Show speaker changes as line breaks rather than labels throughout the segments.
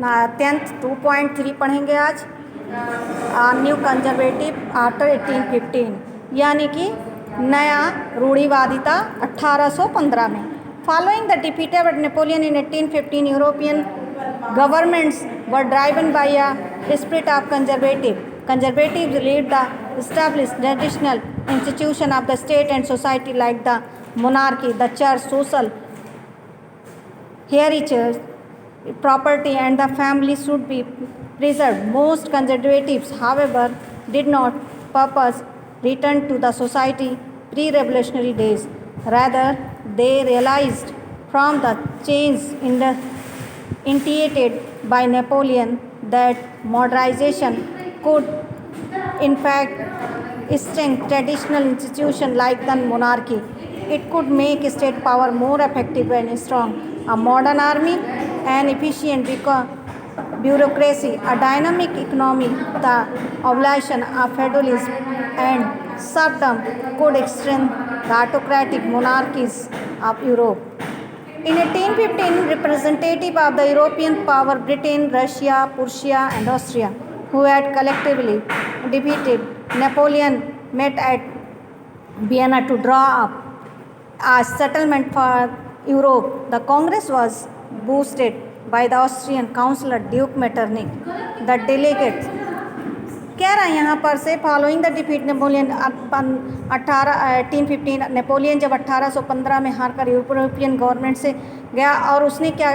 10th 2.3 पढ़ेंगे आज। New conservative after 1815, यानी कि नया रूढ़िवादिता 1815 में। Following the defeat of Napoleon in 1815, European governments were driven by a spirit of conservative. Conservatives believed the established traditional institution of the state and society like the monarchy, the church, social heritage, property and the family should be preserved. Most conservatives, however, did not purpose return to the society pre-revolutionary days. Rather, they realized from the change in the initiated by Napoleon that modernization could in fact strengthen traditional institutions like the monarchy. It could make state power more effective and strong. A modern army, an efficient bureaucracy, a dynamic economy, the abolition of feudalism and serfdom could strengthen the autocratic monarchies of Europe. In 1815, representatives of the European power, Britain, Russia, Prussia, and Austria, who had collectively defeated Napoleon, met at Vienna to draw up a settlement for Europe. The Congress was boosted by the Austrian Councillor Duke Metternich. The delegates कह रहा है यहाँ पर से following the defeat Napoleon 1815, Napoleon जब 1815 में हार कर यूरोपियन गवर्नमेंट से गया और उसने क्या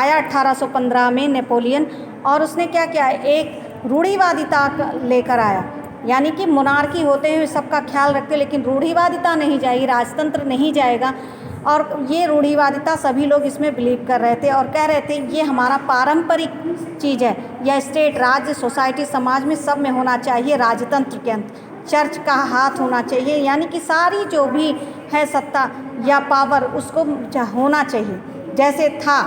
आया 1815 में नेपोलियन, और उसने क्या किया, एक रूढ़िवादिता लेकर आया, यानी कि मोनार्की होते हुए सबका ख्याल रखते, लेकिन रूढ़िवादिता नहीं जाएगी, राजतंत्र नहीं जाएगा। और ये रूढ़िवादिता सभी लोग इसमें बिलीव कर रहे थे और कह रहे थे ये हमारा पारंपरिक चीज़ है, यह स्टेट, राज्य, सोसाइटी, समाज में सब में होना चाहिए, राजतंत्र के अंत चर्च का हाथ होना चाहिए, यानी कि सारी जो भी है सत्ता या पावर उसको होना चाहिए जैसे था।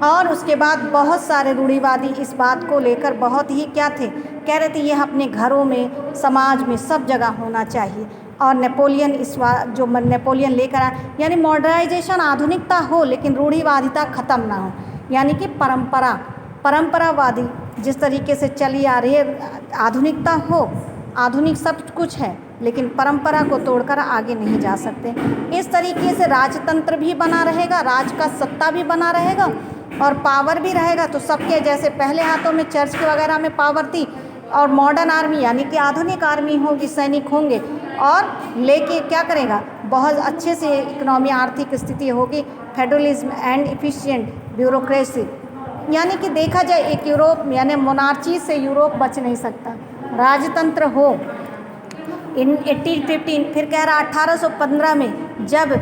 और उसके बाद बहुत सारे रूढ़िवादी इस बात को लेकर बहुत ही क्या थे, कह रहे थे ये अपने घरों में, समाज में, सब जगह होना चाहिए। और नेपोलियन जो नेपोलियन लेकर आया, यानी मॉडर्नाइजेशन, आधुनिकता हो लेकिन रूढ़िवादिता ख़त्म ना हो, यानी कि परंपरावादी जिस तरीके से चली आ रही है, आधुनिकता हो, आधुनिक सब कुछ है लेकिन परंपरा को तोड़कर आगे नहीं जा सकते। इस तरीके से राजतंत्र भी बना रहेगा, राज का सत्ता भी बना रहेगा और पावर भी रहेगा। तो सबके जैसे पहले हाथों में चर्च के वगैरह में पावर थी, और मॉडर्न आर्मी यानी कि आधुनिक आर्मी होगी, सैनिक होंगे और लेके क्या करेगा, बहुत अच्छे से इकोनॉमी, आर्थिक स्थिति होगी, फेडरलिज्म एंड एफिशिएंट ब्यूरोक्रेसी, यानी कि देखा जाए एक यूरोप यानी मोनार्ची से यूरोप बच नहीं सकता, राजतंत्र हो। इन 1815 फिर कह रहा 1815 में जब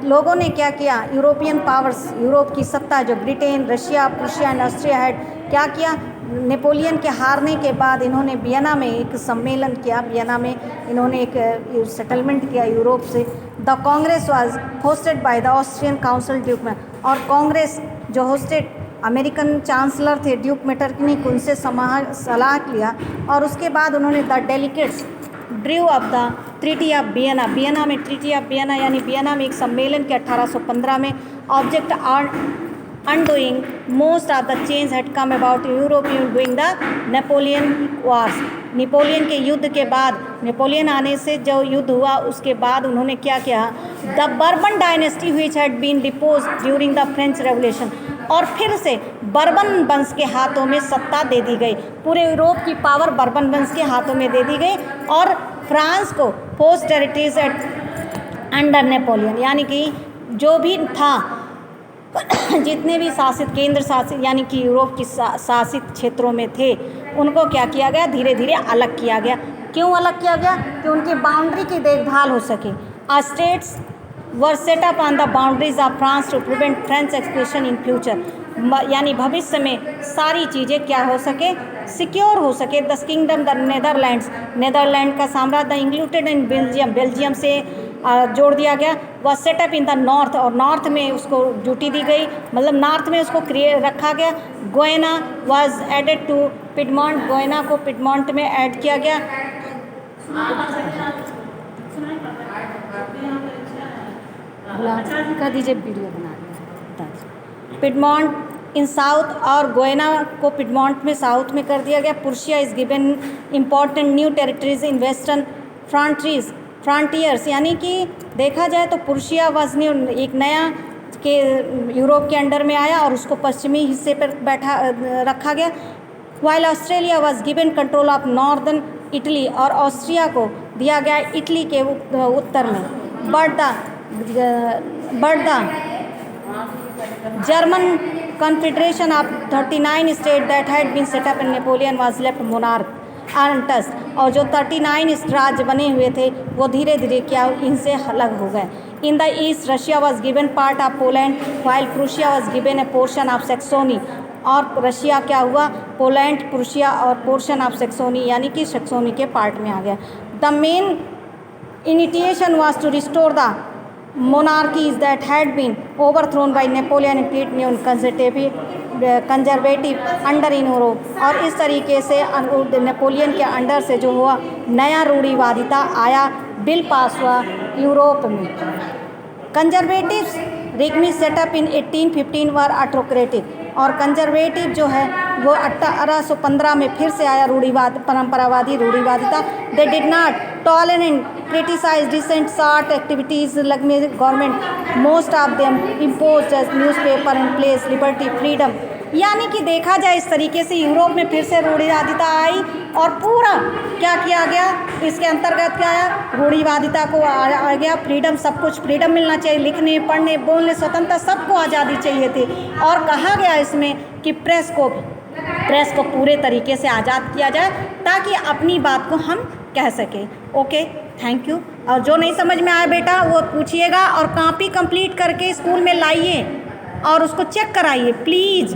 लोगों ने क्या किया, यूरोपियन पावर्स, यूरोप की सत्ता जो Britain, Russia, Prussia and Austria had क्या किया, नेपोलियन के हारने के बाद इन्होंने वियना में एक सम्मेलन किया, वियना में इन्होंने एक सेटलमेंट किया यूरोप से। The Congress was hosted by the Austrian council Duke में, और कांग्रेस जो होस्टेड अमेरिकन चांसलर थे ड्यूक मेटरनिक, उनसे सलाह लिया और उसके बाद उन्होंने the delegates Drew of the treaty of Vienna, Vienna में ट्रीटी ऑफ वियना यानी वियना में एक सम्मेलन के 1815 में object undoing most of the change had come about Europe during the Napoleon wars. Napoleon के युद्ध के बाद, नेपोलियन आने से जो युद्ध हुआ उसके बाद उन्होंने क्या किया, the Bourbon dynasty which had been deposed during the French revolution, और फिर से बर्बन वंश के हाथों में सत्ता दे दी गई, पूरे यूरोप की पावर बर्बन वंश के हाथों में दे दी गई और फ्रांस को lost territories it under Napoleon, यानी कि जो भी था जितने भी शासित केंद्र शासित यानी कि यूरोप की शासित क्षेत्रों में थे उनको क्या किया गया, धीरे धीरे अलग किया गया। क्यों अलग किया गया, कि उनकी बाउंड्री की देखभाल हो सके। States were set up on the boundaries of France to prevent French expansion in future, यानी भविष्य में सारी चीज़ें क्या हो सके, सिक्योर हो सके। The kingdom the Netherlands, Netherland का साम्राज्य the included in Belgium, Belgium से जोड़ दिया गया। वह सेटअप इन द नॉर्थ, और नॉर्थ में उसको ड्यूटी दी गई, मतलब नॉर्थ में उसको रखा गया। Genoa was added to Piedmont, Genoa को पिडमॉन्ट में ऐड किया गया। कर दीजिए, वीडियो बना पिडमॉन्ट इन साउथ, और गोयना को पिडमॉन्ट में साउथ में कर दिया गया। Prussia is given important new territories in western frontiers, यानी कि देखा जाए तो पुर्शिया वॉज न्यू, एक नया के यूरोप के अंडर में आया और उसको पश्चिमी हिस्से पर रखा गया। While Australia was given control of northern Italy, और ऑस्ट्रिया को दिया गया इटली के उत्तर में। But the German confederation of 39 state that had been set up in Napoleon was left monarch untouched, और जो 39 राज्य बने हुए थे वो धीरे धीरे क्या इनसे अलग हो गए। In the east Russia was given part of Poland while Prussia was given a portion of Saxony, और रशिया क्या हुआ, पोलैंड, प्रूशिया और पोर्शन ऑफ सेक्सोनी, यानी कि सेक्सोनी के पार्ट में आ गया। The main initiation was to restore the monarchies that had been overthrown by Napoleon and create new conservative under in Europe, और इस तरीके से नेपोलियन के अंडर से जो हुआ नया रूढ़िवादिता आया, बिल पास हुआ यूरोप में। Conservatives regime setup in 1815 were autocratic, और कंजर्वेटिव जो है वो 1815 में फिर से आया रूढ़िवाद, परंपरावादी रूढ़िवादिता। They did not tolerate criticize dissent sort activities लगने government, most of them impose newspaper and place liberty freedom, यानी कि देखा जाए इस तरीके से यूरोप में फिर से रूढ़िवादिता आई और पूरा क्या किया गया, इसके अंतर्गत क्या आया, रूढ़िवादिता को आ गया, फ्रीडम, सब कुछ फ्रीडम मिलना चाहिए, लिखने पढ़ने बोलने स्वतंत्रता, सबको आज़ादी चाहिए थी। और कहा गया इसमें कि प्रेस को पूरे तरीके से आज़ाद किया जाए ताकि अपनी बात को हम कह सकें। Okay, thank you. और जो नहीं समझ में आए बेटा वो पूछिएगा, और कॉपी कंप्लीट करके स्कूल में लाइए और उसको चेक कराइए प्लीज़।